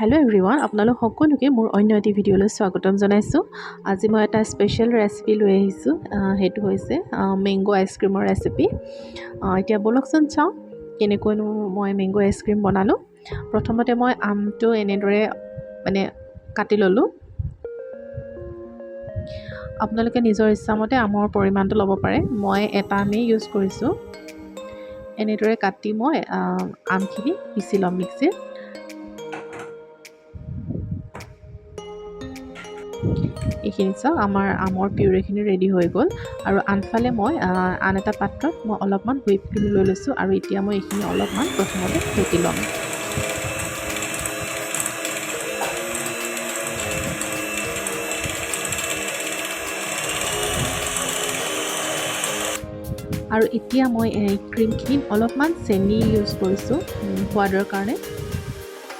Hello' everyone, আপোনালোক সকলোকে মোৰ অন্য এটি ভিডিঅ'লৈ স্বাগতম জনাইছোঁ। আজি মই এটা স্পেচিয়েল ৰেচিপি লৈ আহিছোঁ। সেইটো হৈছে মেংগো আইচক্ৰীমৰ ৰেচিপি। এতিয়া ব'লকচোন চাওঁ কেনেকৈনো মই মেংগো আইচক্ৰীম বনালোঁ। প্ৰথমতে মই আমটো এনেদৰে কাটি ল'লোঁ। আপোনালোকে নিজৰ ইচ্ছামতে আমৰ পৰিমাণটো ল'ব পাৰে। মই এটা আমেই ইউজ কৰিছোঁ। এনেদৰে কাটি মই আমখিনি পিচি ল'ম মিক্সিত। এইখিনি চাওক, আমাৰ আমৰ পিউৰিখিনি ৰেডি হৈ গ'ল। আৰু আনফালে মই আন এটা পাত্ৰত মই অলপমান হুইপ ক্ৰীম লৈ লৈছোঁ। আৰু এতিয়া মই এইখিনি অলপমান প্ৰথমতে ফেটি ল'ম। আৰু এতিয়া মই এই ক্ৰীমখিনিত অলপমান চেনি ইউজ কৰিছোঁ সোৱাদৰ কাৰণে।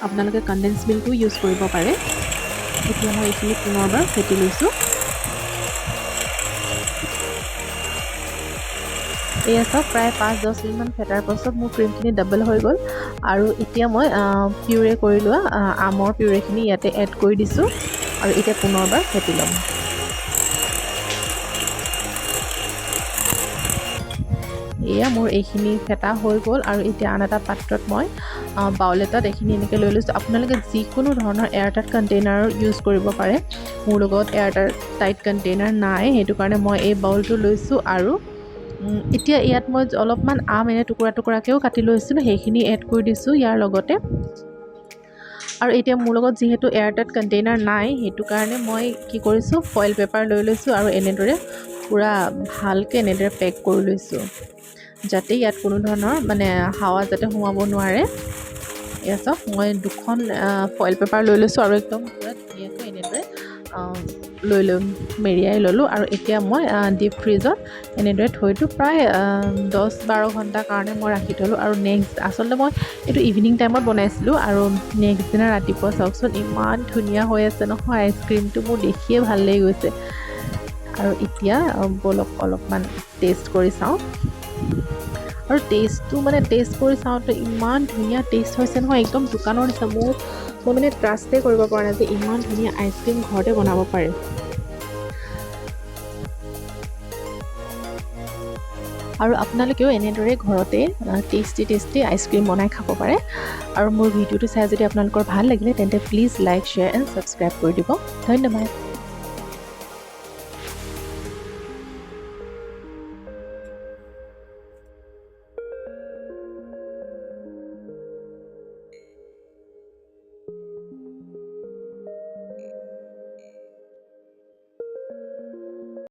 আপোনালোকে কণ্ডেন্স মিল্কো ইউজ কৰিব পাৰে। এতিয়া মই এইখিনি পুনৰবাৰ ফেটি লৈছোঁ। এয়া চাওক, প্ৰায় 5-10 মিনিটমান ফেটাৰ পাছত মোৰ ক্ৰীমখিনি ডাবল হৈ গ'ল। আৰু এতিয়া মই পিউৰে কৰি লোৱা আমৰ পিউৰেখিনি ইয়াতে এড কৰি দিছোঁ। আৰু এতিয়া পুনৰবাৰ ফেটি ল'ম। এয়া মোৰ এইখিনি ফেটা হৈ গ'ল। আৰু এতিয়া আন এটা পাত্ৰত মই বাউল এটাত এইখিনি এনেকৈ লৈ লৈছোঁ। আপোনালোকে যিকোনো ধৰণৰ এয়াৰটাইট কণ্টেইনাৰ ইউজ কৰিব পাৰে। মোৰ লগত এয়াৰটাইট কণ্টেইনাৰ নাই, সেইটো কাৰণে মই এই বাউলটো লৈছোঁ। আৰু এতিয়া ইয়াত মই অলপমান আম এনে টুকুৰা টুকুৰাকৈও কাটি লৈছিলোঁ, সেইখিনি এড কৰি দিছোঁ ইয়াৰ লগতে। আৰু এতিয়া মোৰ লগত যিহেতু এয়াৰটাইট কণ্টেইনাৰ নাই, সেইটো কাৰণে মই কি কৰিছোঁ, ফইল পেপাৰ লৈ লৈছোঁ। আৰু এনেদৰে পূৰা ভালকৈ এনেদৰে পেক কৰি লৈছোঁ, যাতে ইয়াত কোনো ধৰণৰ হাৱা যাতে সোমাব নোৱাৰে। এয়া চাওক, মই 2খন ফইল পেপাৰ লৈ লৈছোঁ। আৰু একদম পূৰা ধুনীয়াকৈ এনেদৰে মেৰিয়াই ল'লোঁ। আৰু এতিয়া মই ডিপ ফ্ৰিজত এনেদৰে থৈ দিওঁ। প্ৰায় 10-12 ঘণ্টাৰ কাৰণে মই ৰাখি থ'লোঁ। আৰু আচলতে মই এইটো ইভিনিং টাইমত বনাইছিলোঁ। আৰু নেক্সট দিনা ৰাতিপুৱা চাওকচোন, ইমান ধুনীয়া হৈ আছে নহয় আইচক্ৰীমটো, মোৰ দেখিয়ে ভাল লাগি গৈছে। আৰু এতিয়া ব'লক অলপমান টেষ্ট কৰি চাওঁ। আৰু টেষ্ট কৰি চাওঁতে ইমান ধুনীয়া টেষ্ট হৈছে নহয়, একদম দোকানৰ নিচিনা। মই ট্ৰাষ্টে কৰিব পৰা নাই যে ইমান ধুনীয়া আইচক্ৰীম ঘৰতে বনাব পাৰে। আৰু আপোনালোকেও এনেদৰে ঘৰতে টেষ্টি আইচক্ৰীম বনাই খাব পাৰে। আৰু মোৰ ভিডিঅ'টো চাই যদি আপোনালোকৰ ভাল লাগিলে, তেন্তে please like, share and subscribe কৰি দিব। ধন্যবাদ।